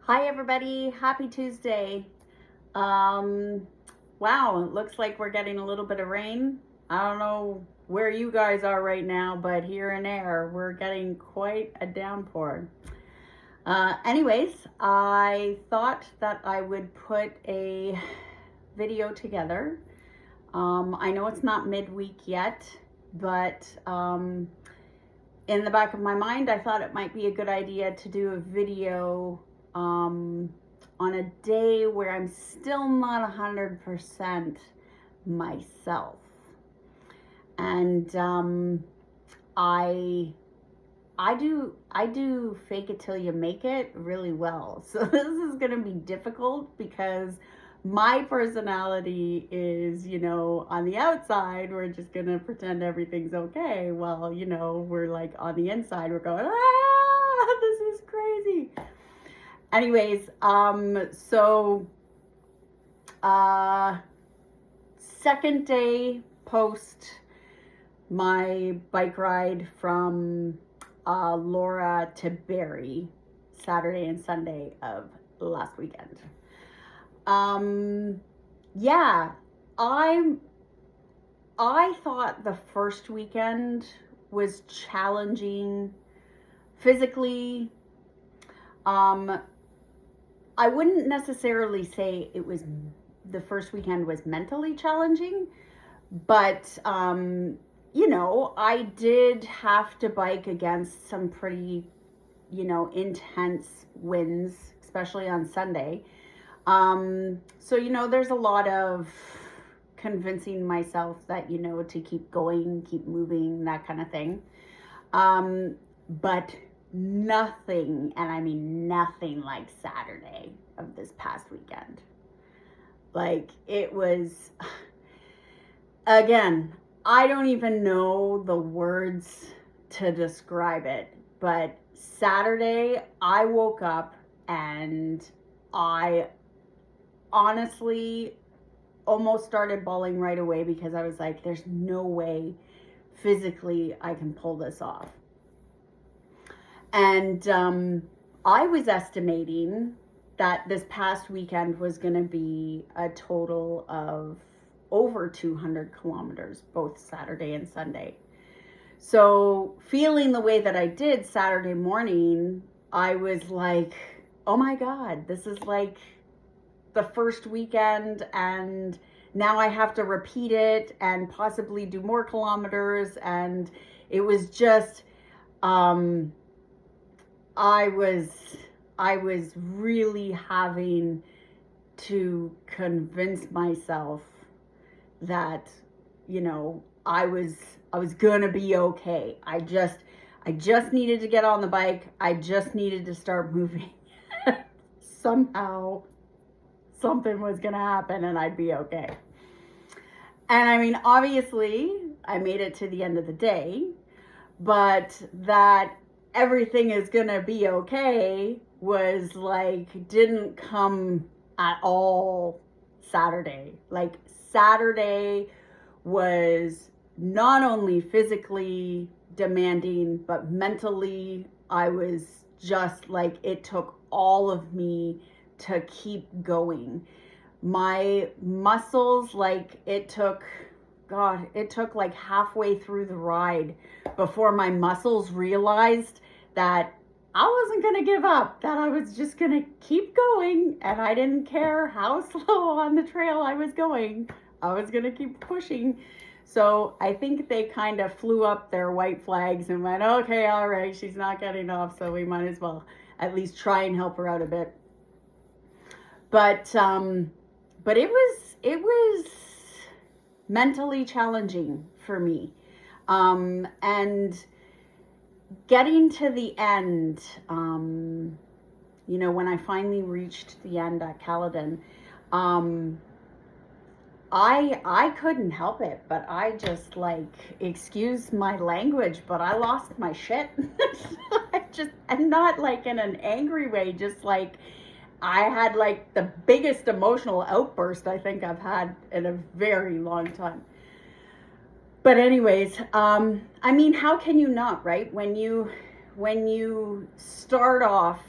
Hi everybody, happy Tuesday. Um, wow, it looks like we're getting a little bit of rain. I don't know where you guys are right now, but here in Air, we're getting quite a downpour. Anyways, I thought that I would put a video together. I know it's not midweek yet, but in the back of my mind, I thought it might be a good idea to do a video um, on a day where I'm still not 100% myself. And I I do fake it till you make it really well. So this is going to be difficult because my personality is, on the outside, we're just going to pretend everything's okay. Well, we're like on the inside, we're going, this is crazy. Anyways, uh, second day post my bike ride from Elora to Barrie, Saturday and Sunday of last weekend. Um, yeah, I I thought the first weekend was challenging physically. Um, I wouldn't necessarily say it was the first weekend was mentally challenging, but I did have to bike against some pretty, intense winds, especially on Sunday. So there's a lot of convincing myself that to keep going, keep moving, that kind of thing. But nothing, and I mean nothing like Saturday of this past weekend. Like it was, again, I don't even know the words to describe it, but Saturday I woke up and I honestly almost started bawling right away because I was like, there's no way physically I can pull this off. And I was estimating that this past weekend was going to be a total of over 200 kilometers, both Saturday and Sunday. So, feeling the way that I did Saturday morning, I was like, oh my God, this is like the first weekend, and now I have to repeat it and possibly do more kilometers. And it was just, um, I was I was really having to convince myself that I was gonna be okay. I just needed to get on the bike. I just needed to start moving. Somehow something was gonna happen and I'd be okay. And I mean, obviously, I made it to the end of the day, but that everything is gonna be okay was like didn't come at all Saturday. Like Saturday was not only physically demanding, but mentally I was just like, it took all of me to keep going. My muscles, like it took like halfway through the ride before my muscles realized that I wasn't going to give up, that I was just going to keep going, and I didn't care how slow on the trail I was going. I was going to keep pushing. So I think they kind of flew up their white flags and went, okay, all right, she's not getting off, so we might as well at least try and help her out a bit. But it was mentally challenging for me. And getting to the end, when I finally reached the end at Caledon, um, I couldn't help it, but I just like, excuse my language, but I lost my shit. And not like in an angry way, just like I had like the biggest emotional outburst I think I've had in a very long time. But anyways, I mean, how can you not, right? When you start off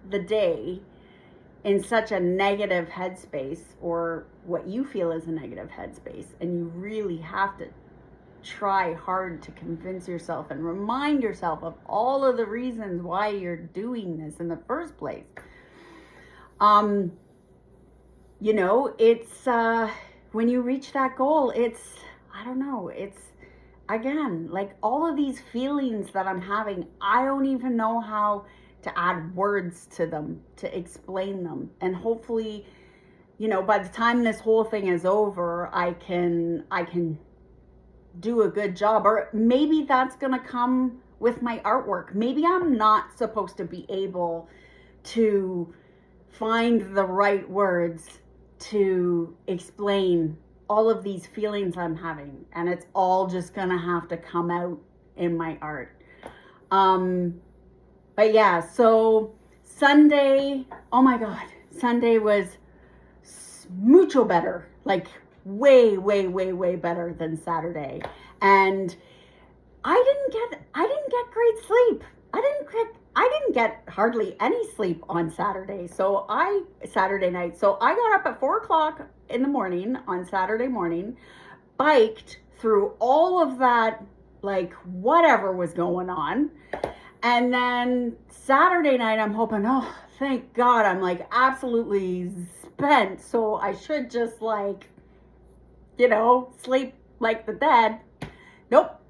the day in such a negative headspace, or what you feel is a negative headspace, and you really have to try hard to convince yourself and remind yourself of all of the reasons why you're doing this in the first place. You know, it's when you reach that goal, it's, I don't know, it's, again, like all of these feelings that I'm having, I don't even know how to add words to them, to explain them. And hopefully, you know, by the time this whole thing is over, I can do a good job. Or maybe that's going to come with my artwork. Maybe I'm not supposed to be able to find the right words to explain all of these feelings I'm having, and it's all just gonna have to come out in my art. But yeah, so Sunday, oh my God, Sunday was mucho better, like way better than Saturday. And I didn't get great sleep. I didn't get hardly any sleep on Saturday. Saturday night. So I got up at 4:00 in the morning on Saturday morning, biked through all of that, like whatever was going on. And then Saturday night, I'm hoping, oh, thank God, I'm like absolutely spent. So I should just like, you know, sleep like the dead. Nope,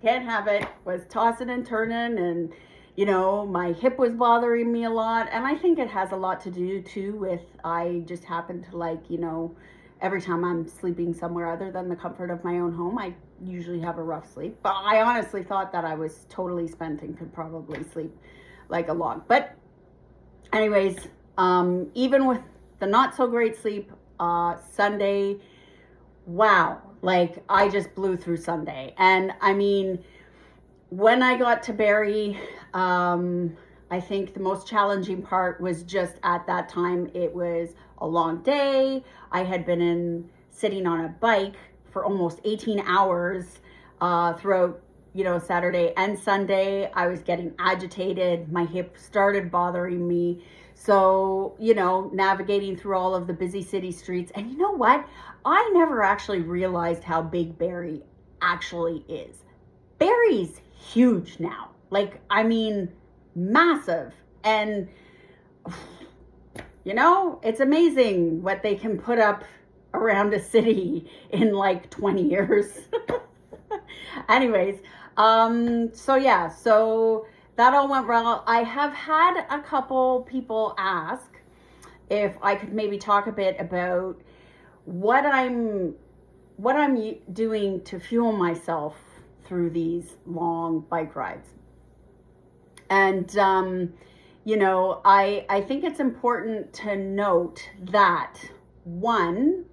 can't have it. Was tossing and turning, and you know, my hip was bothering me a lot. And I think it has a lot to do too with, I just happen to like, you know, every time I'm sleeping somewhere other than the comfort of my own home, I usually have a rough sleep. But I honestly thought that I was totally spent and could probably sleep like a log. But anyways, even with the not so great sleep, Sunday, wow, like I just blew through Sunday. And I mean, when I got to Barrie, I think the most challenging part was just at that time, it was a long day. I had been sitting on a bike for almost 18 hours throughout, you know, Saturday and Sunday. I was getting agitated. My hip started bothering me. So, you know, navigating through all of the busy city streets. And you know what? I never actually realized how big Barrie actually is. Barrie's huge now. Like, I mean, massive. And, you know, it's amazing what they can put up around a city in like 20 years. Anyways, so yeah, so that all went well. I have had a couple people ask if I could maybe talk a bit about what I'm doing to fuel myself through these long bike rides. And you know, I think it's important to note that, one,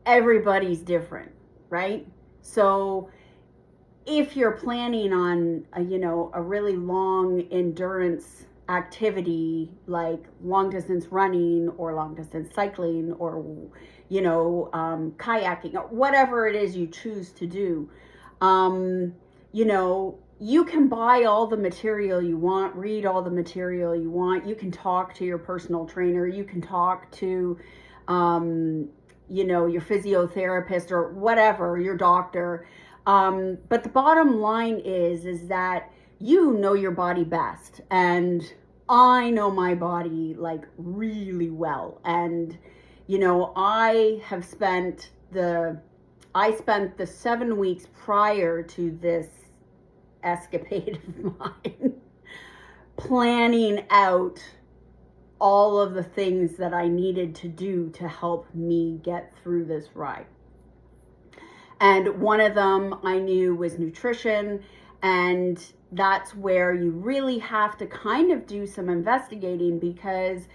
everybody's different, right? So if you're planning on you know, a really long endurance activity like long distance running or long distance cycling or, you know, kayaking or whatever it is you choose to do, you know, you can buy all the material you want, read all the material you want. You can talk to your personal trainer. You can talk to, you know, your physiotherapist or whatever, your doctor. But the bottom line is that you know your body best. And I know my body like really well. And, you know, I spent the 7 weeks prior to this escapade of mine planning out all of the things that I needed to do to help me get through this ride. And one of them I knew was nutrition, and that's where you really have to kind of do some investigating, because,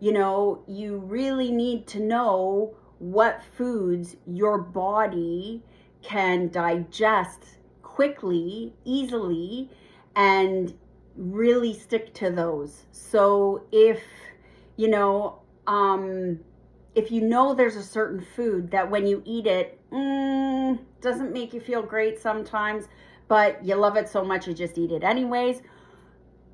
you know, you really need to know what foods your body can digest quickly, easily, and really stick to those. So if, you know, if you know there's a certain food that when you eat it, doesn't make you feel great sometimes, but you love it so much you just eat it anyways,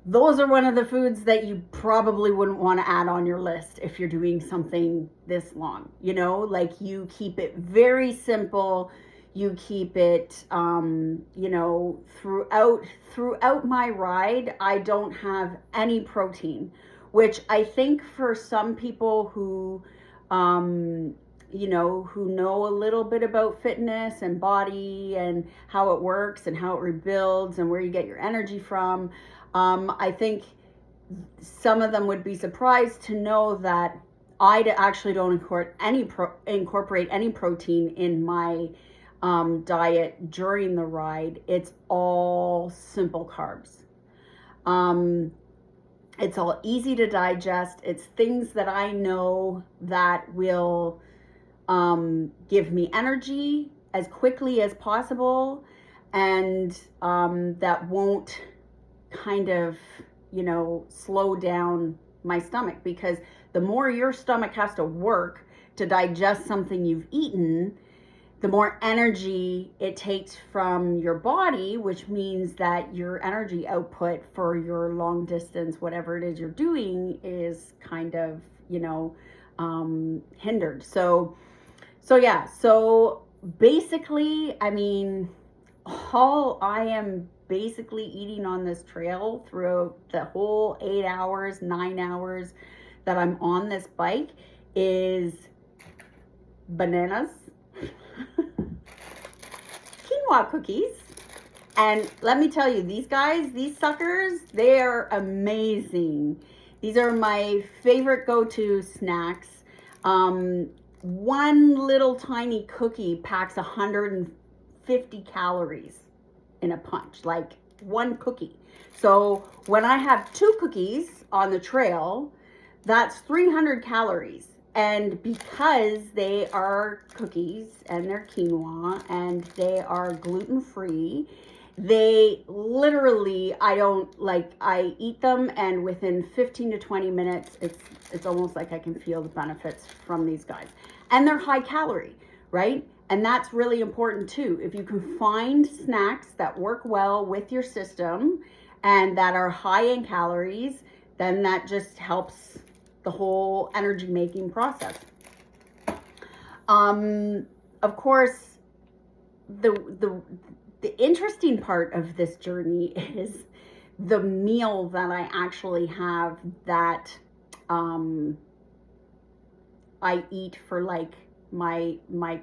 those are one of the foods that you probably wouldn't want to add on your list if you're doing something this long. You know, like you keep it very simple. You keep it, you know, throughout my ride. I don't have any protein, which I think for some people who, you know, who know a little bit about fitness and body and how it works and how it rebuilds and where you get your energy from. I think some of them would be surprised to know that I actually don't incorporate any protein in my diet during the ride. It's all simple carbs. Um, it's all easy to digest. It's things that I know that will give me energy as quickly as possible, and that won't kind of, you know, slow down my stomach, because the more your stomach has to work to digest something you've eaten, the more energy it takes from your body, which means that your energy output for your long distance, whatever it is you're doing, is kind of, you know, hindered. So basically, I mean, all I am basically eating on this trail throughout the whole 8 hours, 9 hours that I'm on this bike is bananas, quinoa cookies. And let me tell you, these guys, these suckers, they are amazing. These are my favorite go-to snacks. One little tiny cookie packs 150 calories in a punch, like one cookie. So when I have 2 cookies on the trail, that's 300 calories. And because they are cookies and they're quinoa and they are gluten-free, they literally, I eat them, and within 15 to 20 minutes, it's almost like I can feel the benefits from these guys. And they're high calorie, right? And that's really important too. If you can find snacks that work well with your system and that are high in calories, then that just helps the whole energy making process. Of course, the interesting part of this journey is the meal that I actually have, that I eat for like my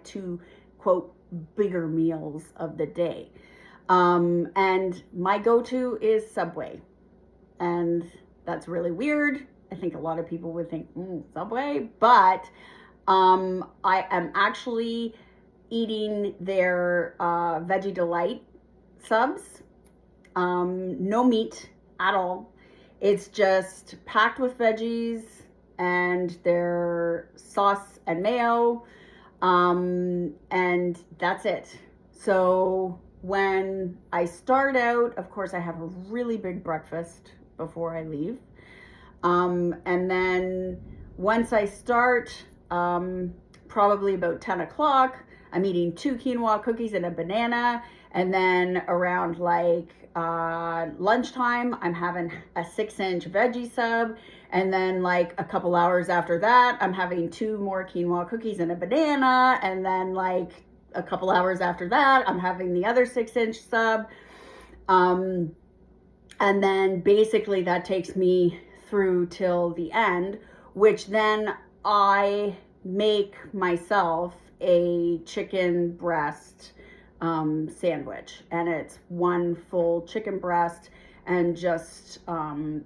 2 quote bigger meals of the day. And my go-to is Subway. And that's really weird. I think a lot of people would think, Subway, but I am actually eating their Veggie Delight subs. No meat at all. It's just packed with veggies and their sauce and mayo, and that's it. So when I start out, of course, I have a really big breakfast before I leave. And then once I start, probably about 10 o'clock, I'm eating 2 quinoa cookies and a banana. And then around like lunchtime, I'm having a 6-inch veggie sub. And then like a couple hours after that, I'm having 2 more quinoa cookies and a banana. And then like a couple hours after that, I'm having the other 6-inch sub. And then basically that takes me through till the end, which then I make myself a chicken breast sandwich, and it's 1 full chicken breast and just on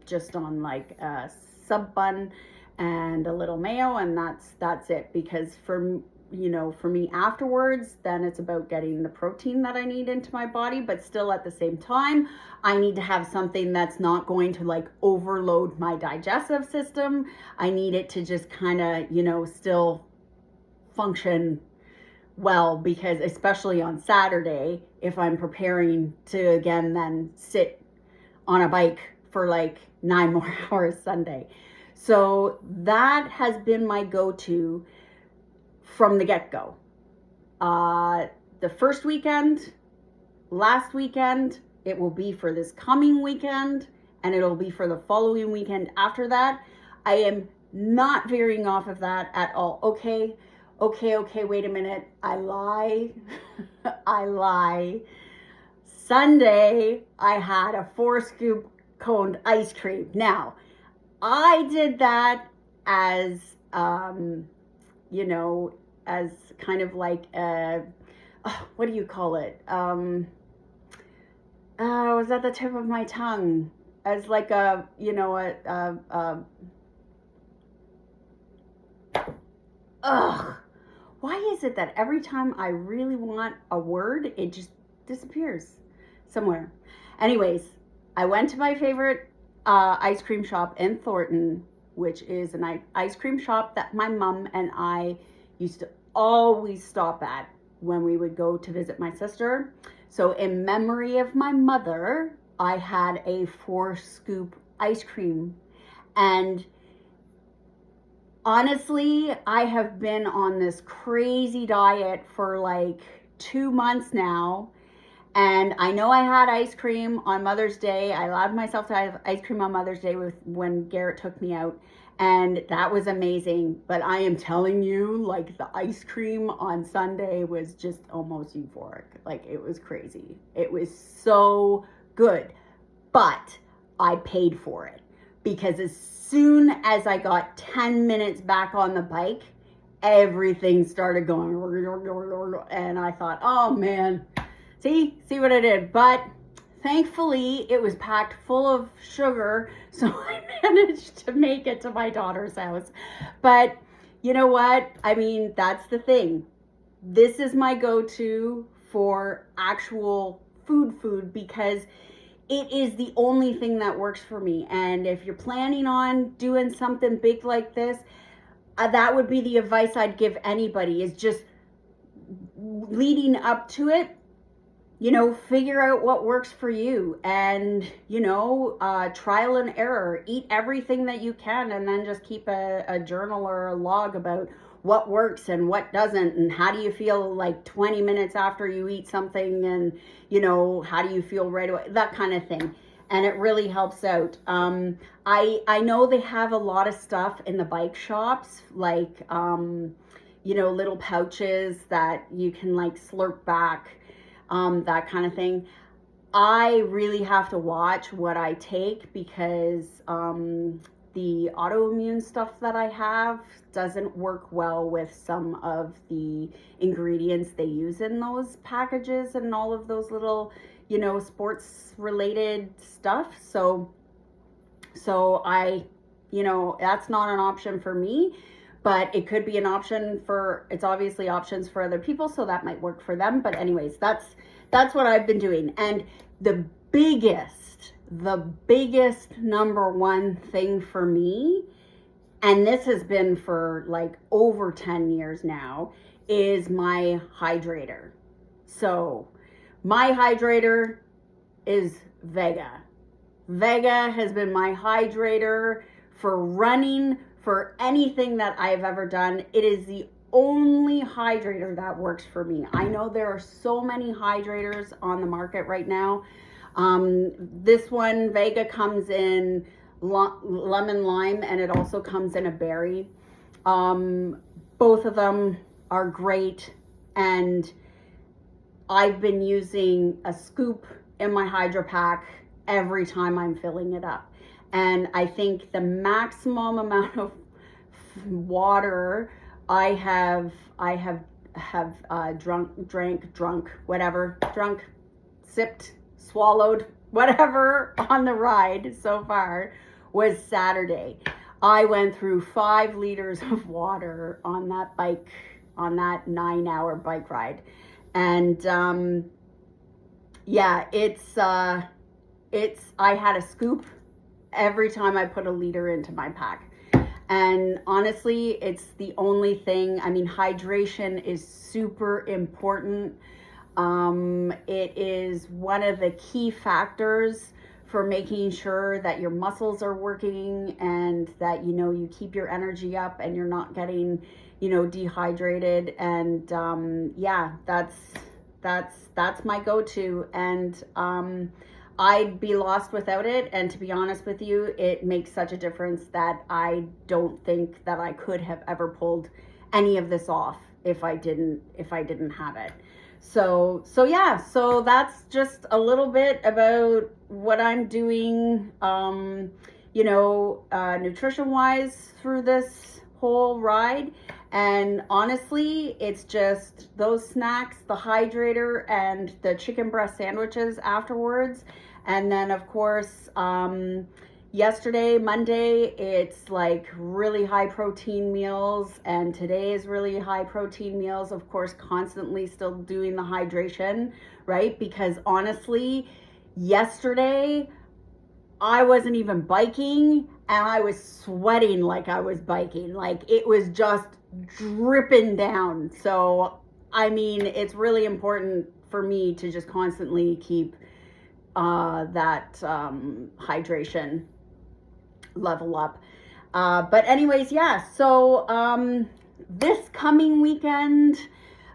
like a sub bun and a little mayo, and that's it. Because for me afterwards, then it's about getting the protein that I need into my body, but still at the same time, I need to have something that's not going to like overload my digestive system. I need it to just kind of, still function well, because especially on Saturday, if I'm preparing to again then sit on a bike for like 9 more hours Sunday. So that has been my go-to from the get-go. The first weekend, last weekend, it will be for this coming weekend, and it'll be for the following weekend after that. I am not veering off of that at all. Okay, wait a minute. I lie. I lie. Sunday, I had a 4-scoop coned ice cream. Now, I did that as, as kind of like what do you call it? Was at the tip of my tongue. As like a, why is it that every time I really want a word, it just disappears somewhere? Anyways, I went to my favorite ice cream shop in Thornton, which is an ice cream shop that my mom and I used to always stop at when we would go to visit my sister. So in memory of my mother, I had a 4-scoop ice cream. And honestly, I have been on this crazy diet for like 2 months now. And I know I had ice cream on Mother's Day. I allowed myself to have ice cream on Mother's Day when Garrett took me out. And that was amazing. But I am telling you, like, the ice cream on Sunday was just almost euphoric. Like, it was crazy. It was so good. But I paid for it. Because as soon as I got 10 minutes back on the bike, everything started going. And I thought, oh, man. See what I did? But thankfully, it was packed full of sugar, so I managed to make it to my daughter's house. But you know what? I mean, that's the thing. This is my go-to for actual food because it is the only thing that works for me. And if you're planning on doing something big like this, that would be the advice I'd give anybody, is just leading up to it, figure out what works for you, and, trial and error. Eat everything that you can, and then just keep a journal or a log about what works and what doesn't, and how do you feel like 20 minutes after you eat something, and, how do you feel right away, that kind of thing. And it really helps out. I know they have a lot of stuff in the bike shops, like, little pouches that you can like slurp back, that kind of thing. I really have to watch what I take because the autoimmune stuff that I have doesn't work well with some of the ingredients they use in those packages and all of those little, sports related stuff. So I, that's not an option for me. But it could be an option it's obviously options for other people, so that might work for them. But anyways, that's what I've been doing. And the biggest number one thing for me, and this has been for like over 10 years now, is my hydrator. So my hydrator is Vega. Vega has been my hydrator for running, for anything that I've ever done. It is the only hydrator that works for me. I know there are so many hydrators on the market right now. This one, Vega, comes in lemon lime, and it also comes in a berry. Both of them are great, and I've been using a scoop in my Hydro Pack every time I'm filling it up. And I think the maximum amount of water I have sipped, swallowed, whatever on the ride so far was Saturday. I went through 5 liters of water on that bike, on that 9-hour bike ride. And I had a scoop every time I put a liter into my pack. And honestly, it's the only thing. I mean, hydration is super important. It is one of the key factors for making sure that your muscles are working and that, you keep your energy up and you're not getting, dehydrated. And that's my go-to. And I'd be lost without it. And to be honest with you, it makes such a difference that I don't think that I could have ever pulled any of this off if I didn't have it. So yeah, so that's just a little bit about what I'm doing, nutrition wise through this whole ride. And honestly, it's just those snacks, the hydrator and the chicken breast sandwiches afterwards. And then of course, yesterday, Monday, it's like really high protein meals, and today is really high protein meals. Of course, constantly still doing the hydration, right? Because honestly, yesterday I wasn't even biking and I was sweating like I was biking. Like it was just dripping down. So, I mean, it's really important for me to just constantly keep that hydration level up. But anyways, yeah, so this coming weekend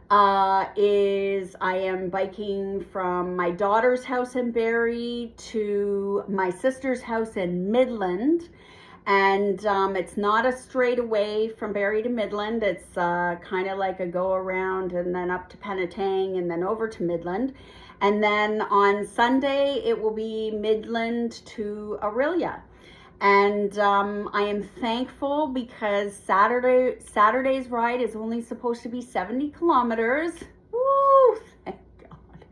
I am biking from my daughter's house in Barrie to my sister's house in Midland. And it's not a straight away from Barrie to Midland. It's kind of like a go around and then up to Penetang and then over to Midland. And then on Sunday, it will be Midland to Aurelia. And I am thankful because Saturday's ride is only supposed to be 70 kilometers. Woo! Thank God.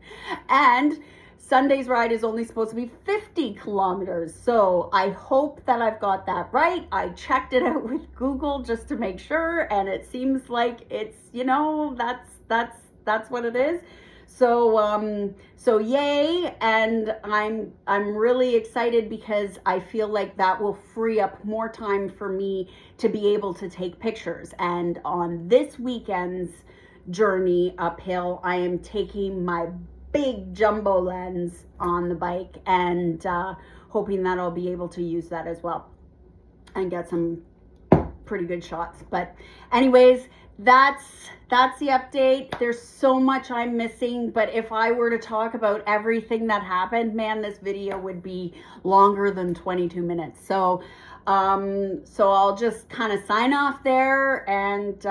And Sunday's ride is only supposed to be 50 kilometers. So I hope that I've got that right. I checked it out with Google just to make sure, and it seems like it's, that's what it is. So yay, and I'm really excited because I feel like that will free up more time for me to be able to take pictures. And on this weekend's journey uphill, I am taking my big jumbo lens on the bike and hoping that I'll be able to use that as well and get some pretty good shots. But anyways, that's the update. There's so much I'm missing, but if I were to talk about everything that happened, man, this video would be longer than 22 minutes. So I'll just kind of sign off there, and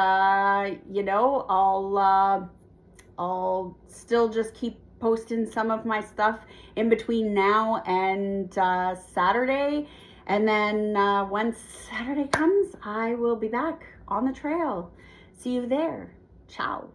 I'll still just keep posting some of my stuff in between now and Saturday. And then once Saturday comes, I will be back on the trail. See you there. Ciao.